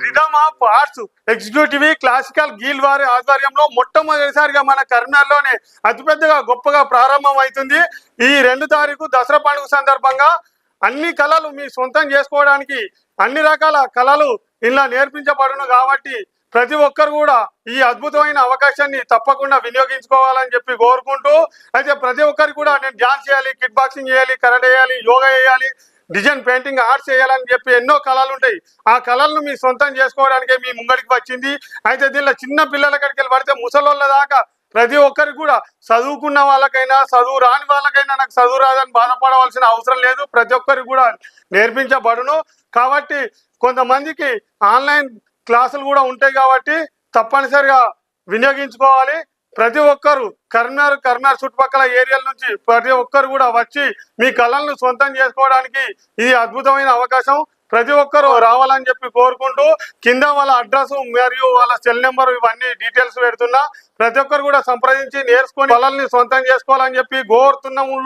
Rhythm of arts executive classical గీల్ వారి ఆధ్వర్యంలో మొట్టమొదటిసారిగా మన కరీంనగర్లోనే అతిపెద్దగా గొప్పగా ప్రారంభం అవుతుంది. ఈ 2 తారీఖు దసరా పండుగ సందర్భంగా అన్ని కళలు మీ సొంతం చేసుకోవడానికి అన్ని రకాల కళలు ఇలా నేర్పించబడును. కాబట్టి ప్రతి ఒక్కరు కూడా ఈ అద్భుతమైన అవకాశాన్ని తప్పకుండా వినియోగించుకోవాలని చెప్పి కోరుకుంటూ, అయితే ప్రతి ఒక్కరికి కూడా నేను డాన్స్ చేయాలి, కిక్ బాక్సింగ్ చేయాలి, కరాటే చేయాలి, యోగా చేయాలి, డిజైన్ పెయింటింగ్ ఆర్ట్స్ చేయాలని చెప్పి ఎన్నో కళలు ఉంటాయి. ఆ కళలను మీ సొంతం చేసుకోవడానికే మీ ముంగడికి వచ్చింది. అయితే దీనిలో చిన్న పిల్లల కాడికి వెళ్ళి పడితే ముసలోళ్ళ దాకా ప్రతి ఒక్కరికి కూడా చదువుకున్న వాళ్ళకైనా చదువు రాని వాళ్ళకైనా నాకు చదువు రాదని బాధపడవలసిన అవసరం లేదు. ప్రతి ఒక్కరికి కూడా నేర్పించబడును. కాబట్టి కొంతమందికి ఆన్లైన్ క్లాసులు కూడా ఉంటాయి కాబట్టి తప్పనిసరిగా వినియోగించుకోవాలి. ప్రతి ఒక్కరు కరీంనగర్ చుట్టుపక్కల ఏరియాల నుంచి ప్రతి ఒక్కరు కూడా వచ్చి మీ కళలను సొంతం చేసుకోవడానికి ఇది అద్భుతమైన అవకాశం. ప్రతి ఒక్కరు రావాలని చెప్పి కోరుకుంటూ కింద వాళ్ళ అడ్రస్ మరియు వాళ్ళ సెల్ నెంబర్ ఇవన్నీ డీటెయిల్స్ పెడుతున్నా. ప్రతి ఒక్కరు కూడా సంప్రదించి నేర్చుకొని కళల్ని సొంతం చేసుకోవాలని చెప్పి కోరుతున్నాము.